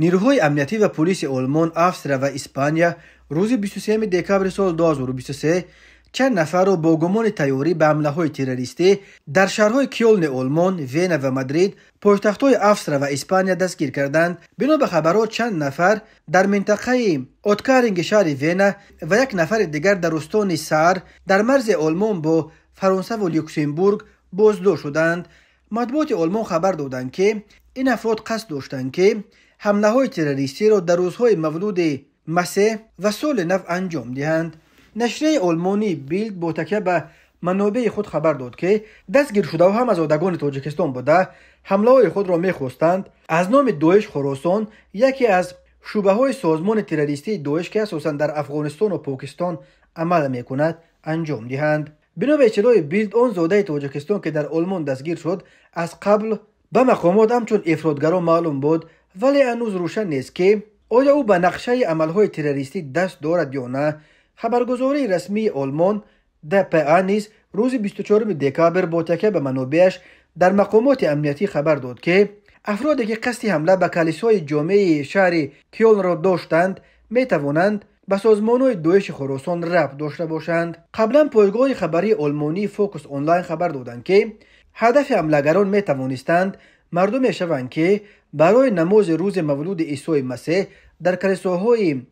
نیروهای امنیتی و پلیس آلمان، آستریا و اسپانیا روز 23 دکامبر سال 2023 چند نفر را با گمان تیاری به حمله‌های تروریستی در شهرهای کیلن آلمان، وین و مادرید، پایتخت‌های آستریا و اسپانیا دستگیر کردند. بنا به خبرات چند نفر در منطقه اوتکارینگ شهر وین و یک نفر دیگر در استان سار در مرز آلمان با فرانسه و لوکزامبورگ بازداشت شدند. مطبوعات آلمان خبر دادند که این افراد قصد داشتند که حمله‌های تروریستی را در روزهای مولود مسیح و سال نو انجام دهند. نشریه آلمانی بیلد با تکیه به منابع خود خبر داد که دستگیر شده و هم از زادگان تاجیکستان بوده حمله‌های خود را می‌خواستند از نام داعش خراسان، یکی از شعبه‌های سازمان تروریستی داعش که اساساً در افغانستان و پاکستان عمل می‌کند انجام دهند. بنا به اطلاع بیلد، آن زاده تاجیکستان که در آلمان دستگیر شد از قبل به مقامات همچون افراطگرا معلوم بود، ولی هنوز روشن نیست که آیا او به نقشه عملهای تروریستی دست دارد یا نه. خبرگزاری رسمی آلمان DPA نیز روز 24 دکامبر با تکیه به منابعش در مقامات امنیتی خبر داد که افرادی که قصد حمله به کلیسای جامع شهر کیلن را داشتند می توانند به سازمان‌های داعش خراسان ربط داشته باشند. قبلا پایگاه خبری آلمانی فوکس آنلاین خبر دادند که هدف حمله‌گران می توانستند مردمی شوند که برای نماز روز مولود عیسی مسیح در کلیساهای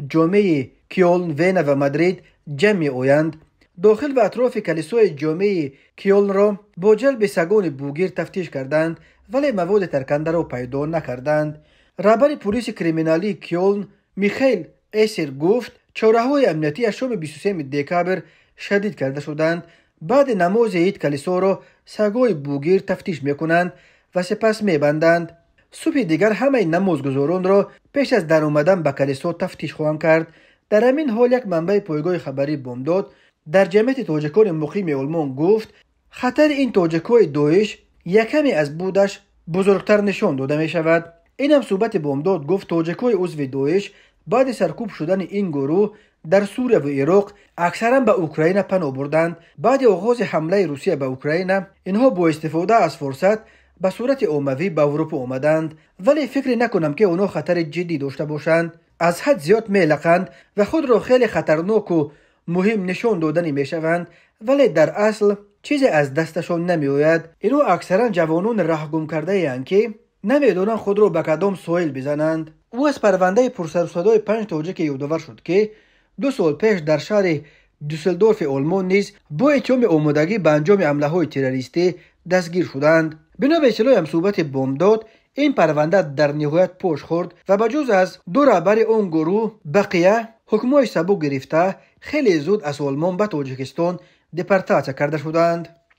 جامع کیلن، وین و مادرید جمع آیند. داخل و اطراف کلیسای جامع کیلن را با جلب سگان بوگیر تفتیش کردند ولی مواد ترکنده را پیدا نکردند. رهبر پلیس کریمینالی کیلن میخائیل اسر گفت چاره‌های امنیتی از شام 23 دکامبر شدید کرده شدند. بعد نماز عید کلیسا را سگای بوگیر تفتیش میکنند و سپس میبندند. صبح دیگر همه نمازگزاران را پیش از در آمدن به کلیسا تفتیش خواهند کرد. در همین حال یک منبع پایگاه خبری بامداد در جمعیت تاجیکان مقیم آلمان گفت خطر این تاجیکای داعش یکمی از بودش بزرگتر نشان داده می شود. این هم صحبت بامداد گفت تاجیکای عضو داعش بعد سرکوب شدن این گروه در سوریه و عراق اکثرا به اوکراین پناه بردند. بعد آغاز حمله روسیه به اوکراین اینها با استفاده از فرصت به صورت عمومی به اروپا آمدند، ولی فکر نکنم که اونا خطر جدی داشته باشند. از حد زیاد میلقند و خود را خیلی خطرناک و مهم نشان دادنی میشوند ولی در اصل چیزی از دستشان نمیآید. اینو اکثرا جوانان رهگم کرده اند که نمیدونن خود را به کدام ساحل بزنند. او از پرونده پرسر و صدای 5 تاجیک یادآور شد که 2 سال پیش در شهر دوسلدورف آلمان نیز با اتهام آمادگی به انجام حمله‌های تروریستی دستگیر شدند. بنا به اطلاع همصحبت بامداد این پرونده در نهایت پوش خورد و بجز از 2 رهبر آن گروه بقیه حکمای سبک گرفته خیلی زود از آلمان به تاجیکستان دپورتاسیون کرده شدند.